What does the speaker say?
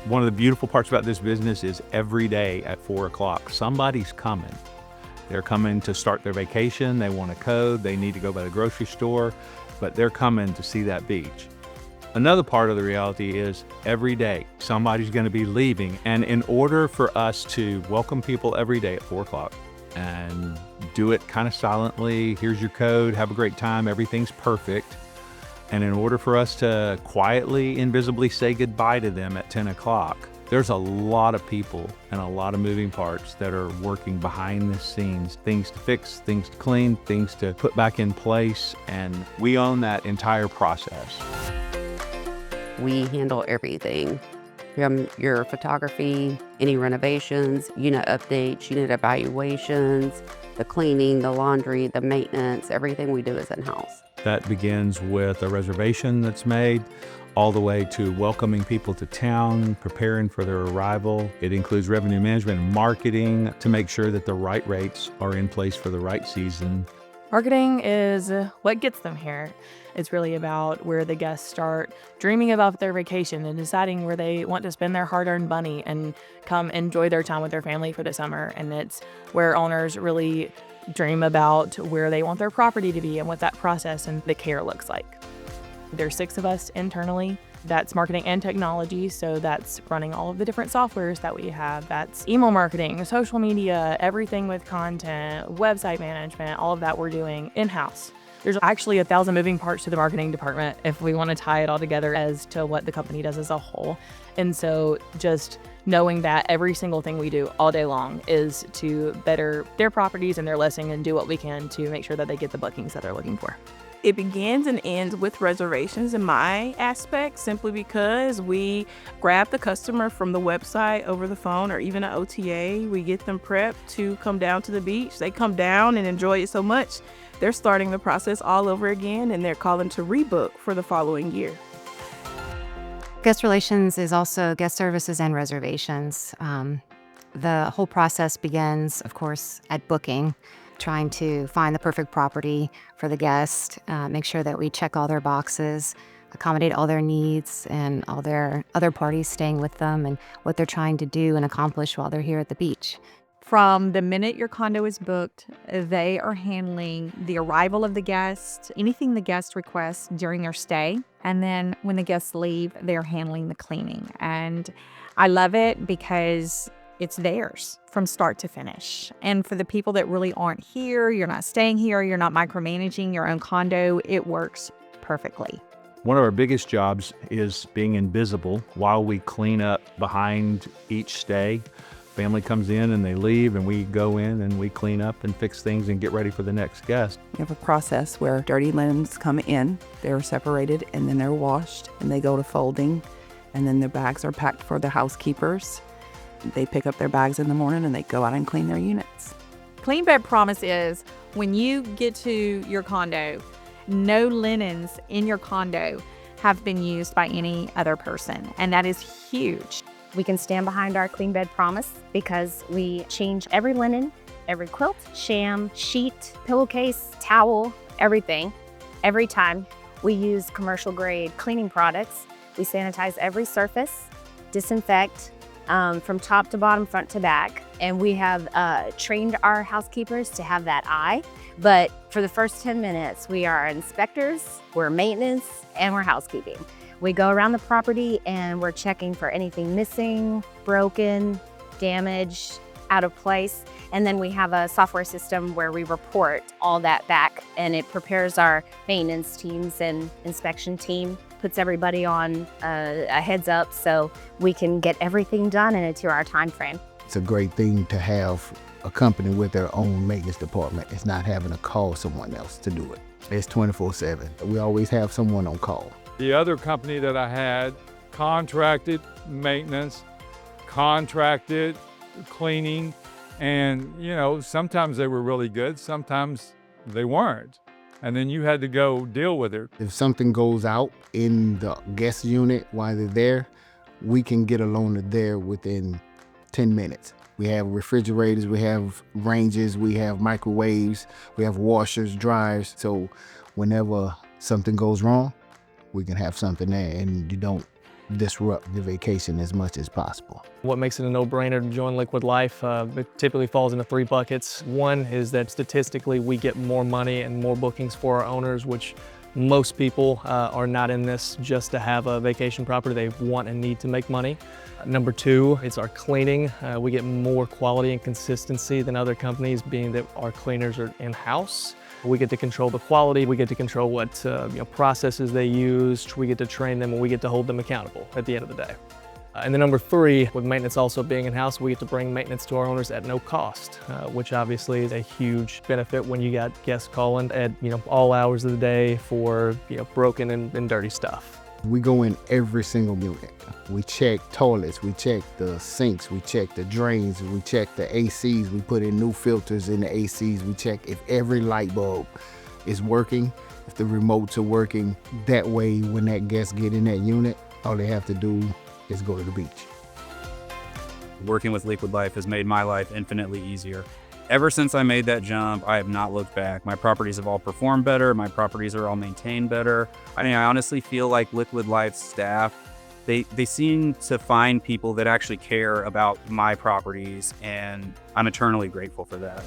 One of the beautiful parts about this business is every day at 4 o'clock, somebody's coming. They're coming to start their vacation, they want a code, they need to go by the grocery store, but they're coming to see that beach. Another part of the reality is every day somebody's going to be leaving, and in order for us to welcome people every day at 4 o'clock and do it kind of silently, here's your code, have a great time, everything's perfect, and in order for us to quietly, invisibly say goodbye to them at 10 o'clock, there's a lot of people and a lot of moving parts that are working behind the scenes, things to fix, things to clean, things to put back in place, and we own that entire process. We handle everything from your photography, any renovations, unit updates, unit evaluations, the cleaning, the laundry, the maintenance, everything we do is in-house. That begins with a reservation that's made, all the way to welcoming people to town, preparing for their arrival. It includes revenue management and marketing to make sure that the right rates are in place for the right season. Marketing is what gets them here. It's really about where the guests start dreaming about their vacation and deciding where they want to spend their hard-earned money and come enjoy their time with their family for the summer. And it's where owners really dream about where they want their property to be and what that process and the care looks like. There's 6 of us internally. That's marketing and technology, so that's running all of the different softwares that we have. That's email marketing, social media, everything with content, website management, all of that we're doing in-house. There's actually 1,000 moving parts to the marketing department if we want to tie it all together as to what the company does as a whole. And so just knowing that every single thing we do all day long is to better their properties and their listing and do what we can to make sure that they get the bookings that they're looking for. It begins and ends with reservations in my aspect, simply because we grab the customer from the website over the phone or even an OTA. We get them prepped to come down to the beach. They come down and enjoy it so much, they're starting the process all over again, and they're calling to rebook for the following year. Guest relations is also guest services and reservations. The whole process begins, of course, at booking, trying to find the perfect property for the guest, make sure that we check all their boxes, accommodate all their needs and all their other parties staying with them and what they're trying to do and accomplish while they're here at the beach. From the minute your condo is booked, they are handling the arrival of the guest, anything the guest requests during their stay. And then when the guests leave, they're handling the cleaning. And I love it because it's theirs from start to finish. And for the people that really aren't here, you're not staying here, you're not micromanaging your own condo, it works perfectly. One of our biggest jobs is being invisible while we clean up behind each stay. Family comes in and they leave, and we go in and we clean up and fix things and get ready for the next guest. We have a process where dirty linens come in, they're separated, and then they're washed, and they go to folding, and then their bags are packed for the housekeepers. They pick up their bags in the morning and they go out and clean their units. Clean bed promise is when you get to your condo, no linens in your condo have been used by any other person, and that is huge. We can stand behind our clean bed promise because we change every linen, every quilt, sham, sheet, pillowcase, towel, everything. Every time we use commercial grade cleaning products, we sanitize every surface, disinfect from top to bottom, front to back. And we have trained our housekeepers to have that eye. But for the first 10 minutes, we are inspectors, we're maintenance, and we're housekeeping. We go around the property and we're checking for anything missing, broken, damaged, out of place. And then we have a software system where we report all that back, and it prepares our maintenance teams and inspection team, puts everybody on a heads up so we can get everything done in a 2-hour time frame. It's a great thing to have a company with their own maintenance department. It's not having to call someone else to do it. It's 24/7. We always have someone on call. The other company that I had contracted maintenance, contracted cleaning, and sometimes they were really good, sometimes they weren't. And then you had to go deal with it. If something goes out in the guest unit while they're there, we can get a loaner there within 10 minutes. We have refrigerators, we have ranges, we have microwaves, we have washers, dryers. So whenever something goes wrong, we can have something there, and you don't disrupt the vacation as much as possible. What makes it a no-brainer to join Liquid Life? It typically falls into 3 buckets. One is that statistically we get more money and more bookings for our owners, which most people are not in this just to have a vacation property. They want and need to make money. Number 2, it's our cleaning. We get more quality and consistency than other companies, being that our cleaners are in-house. We get to control the quality, we get to control what processes they use, we get to train them, and we get to hold them accountable at the end of the day. And then number 3, with maintenance also being in-house, we get to bring maintenance to our owners at no cost, which obviously is a huge benefit when you got guests calling at all hours of the day for broken and dirty stuff. We go in every single unit. We check toilets, we check the sinks, we check the drains, we check the ACs, we put in new filters in the ACs, we check if every light bulb is working, if the remotes are working. That way, when that guest get in that unit, all they have to do is go to the beach. Working with Liquid Life has made my life infinitely easier. Ever since I made that jump, I have not looked back. My properties have all performed better. My properties are all maintained better. I mean, I honestly feel like Liquid Life's staff, they seem to find people that actually care about my properties, and I'm eternally grateful for that.